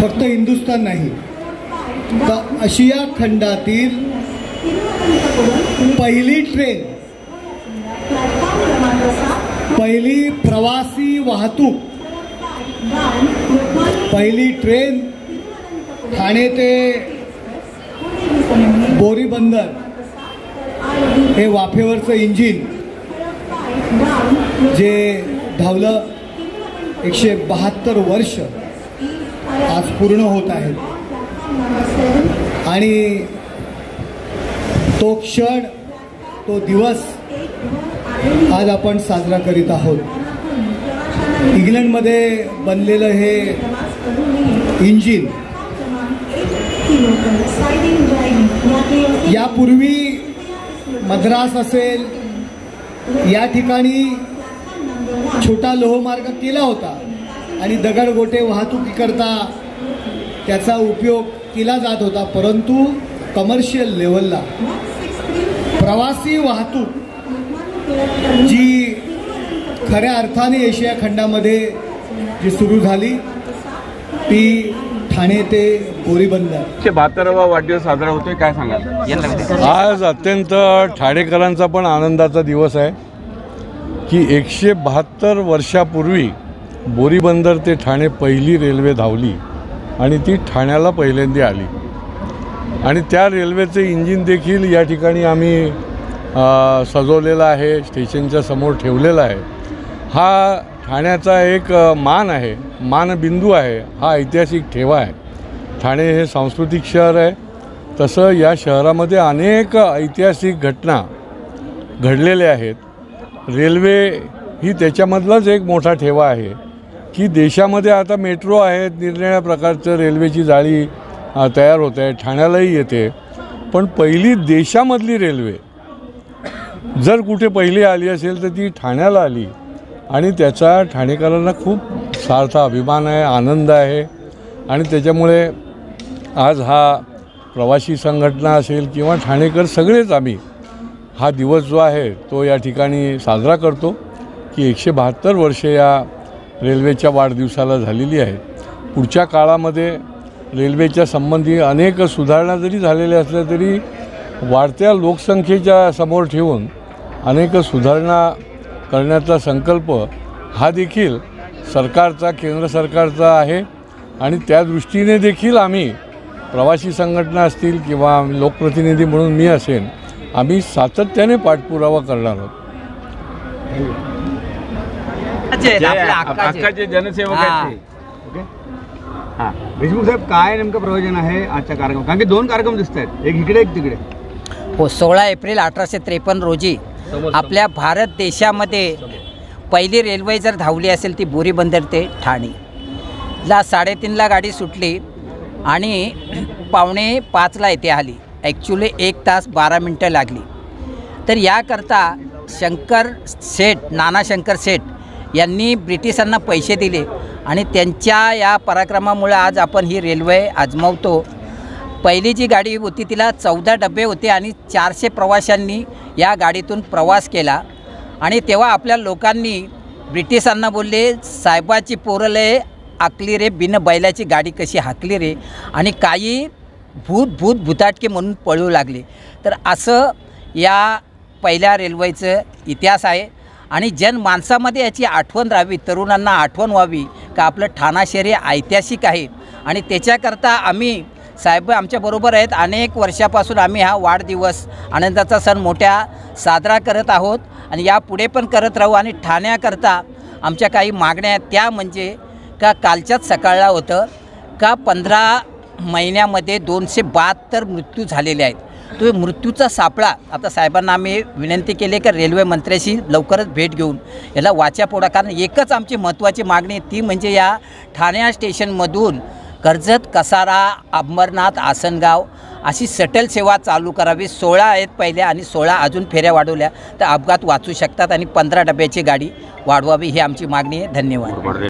फक्त हिंदुस्थान नाही तर आशिया खंडातील पहिली ट्रेन, पहिली प्रवासी वाहतूक, पहिली ट्रेन ठाणे ते बोरीबंदर हे वाफेवरचं इंजिन जे धावलं 172 वर्ष आज पूर्ण होत आहेत आणि तो क्षण, तो दिवस आज आपण साजरा करीत आहोत। इंग्लंडमध्ये बनलेलं हे इंजिन यापूर्वी मद्रास असेल या ठिकाणी छोटा लोहमार्ग केला होता आणि दगडगोटे वाहतुकीकरता त्याचा उपयोग केला जात होता, परंतु कमर्शियल लेवलला प्रवासी वाहतूक जी खऱ्या अर्थाने एशिया खंडामध्ये जी सुरू झाली ती ठाणे ते बोरीबंदर 72वा वाढदिवस साजरा होतोय, काय सांगाल? आज अत्यंत ठाणेकरांचा पण आनंदाचा दिवस आहे की 172 वर्षापूर्वी बोरीबंदर ते ठाणे पहिली रेल्वे धावली आणि ती ठाण्याला पहिल्यांदा आली आणि त्या रेल्वेचे इंजिन देखील या ठिकाणी आम्ही सजवलेलं आहे, स्टेशनच्या समोर ठेवलेला आहे। हा ठाण्याचा एक मान आहे, मानबिंदू आहे, हा ऐतिहासिक ठेवा आहे। ठाणे हे सांस्कृतिक शहर आहे, तसं या शहरामध्ये अनेक ऐतिहासिक घटना घडलेल्या आहेत। रेल्वे ही त्याच्यामधलाच एक मोठा ठेवा आहे की देशामध्ये आता मेट्रो आहेत, निरनिराळ्या प्रकारचं रेल्वेची जाळी तयार होत आहे, ठाण्यालाही येते, पण पहिली देशामधली रेल्वे जर कुठे पहिली आली असेल तर ती ठाण्याला आली आणि त्याचा ठाणेकरांना खूप सार्थ अभिमान आहे, आनंद आहे आणि त्याच्यामुळे आज हा प्रवासी संघटना असेल किंवा ठाणेकर सगळेच आम्ही हा दिवस जो आहे तो या ठिकाणी साजरा करतो की 172 वर्षे या रेल्वेच्या वाढदिवसाला झालेली आहेत। पुढच्या काळामध्ये रेल्वेच्या संबंधी अनेक सुधारणा जरी झालेल्या असल्या तरी वाढत्या लोकसंख्येच्या समोर ठेवून अनेक सुधारणा करण्याचा संकल्प हा देखील सरकारचा, केंद्र सरकारचा आहे आणि त्या दृष्टीने देखील आम्ही प्रवासी संघटना असतील किंवा लोकप्रतिनिधी म्हणून मी असेल, आम्ही सातत्याने पाठपुरावा करणार आहोत। हक्काचे जनसेवक आहेत ते। हां, देशमुख साहेब, काय नेमकं प्रयोजन आहे आजच्या कार्यक्रम? कारण की 2 कार्यक्रम दिसत आहेत, एक इकडे एक तिकडे। हो, 16 एप्रिल 1853 रोजी आपल्या भारत देशामध्ये पहिली रेल्वे जर धावली असेल ती बोरीबंदर ते ठाणेला 3:30ला गाडी सुटली आणि 4:45ला इथे आली। ॲक्च्युली 1 तास 12 मिनटं लागली। तर याकरता नाना शंकर शेठ यांनी ब्रिटिशांना पैसे दिले आणि त्यांच्या या पराक्रमामुळे आज आपण ही रेल्वे आजमावतो। पहिली जी गाडी होती तिला 14 डबे होते आणि 400 प्रवाशांनी या गाडीतून प्रवास केला आणि तेव्हा आपल्या लोकांनी ब्रिटिशांना बोलले, साहेबाची पोरले आकली रे, बिन बैलाची गाडी कशी हाकली रे, आणि काही भूताटके म्हणून पळू लागले। तर असं या पहिल्या रेल्वेचं इतिहास आहे आणि जनमानसामध्ये याची आठवण राहावी, तरुणांना आठवण व्हावी का आपलं ठाणा शहर हे ऐतिहासिक आहे आणि त्याच्याकरता आम्ही साहेब आमच्याबरोबर आहेत। अनेक वर्षापासून आम्ही हा वाढदिवस, आनंदाचा सण मोठ्या साजरा करत आहोत आणि यापुढे पण करत राहू। आणि ठाण्याकरता आमच्या काही मागण्या आहेत, त्या म्हणजे का कालच्याच सकाळला होतं का 15 महिन्यामध्ये 272 मृत्यू झालेले आहेत। तो मृत्यूचा सापळा आता साहेबांना आम्ही विनंती केली की रेल्वे मंत्र्याशी लवकरच भेट घेऊन याला वाचा फोडा, कारण एकच आमची महत्त्वाची मागणी ती म्हणजे या ठाणे स्टेशनमधून कर्जत, कसारा, अंबरनाथ, आसनगाव अशी शटल सेवा चालू करावी। 16 आहेत पहिल्या आणि 16 अजून फेऱ्या वाढवल्या तर अपघात वाचू शकतात आणि 15 डब्याची गाडी वाढवावी ही आमची मागणी आहे। धन्यवाद।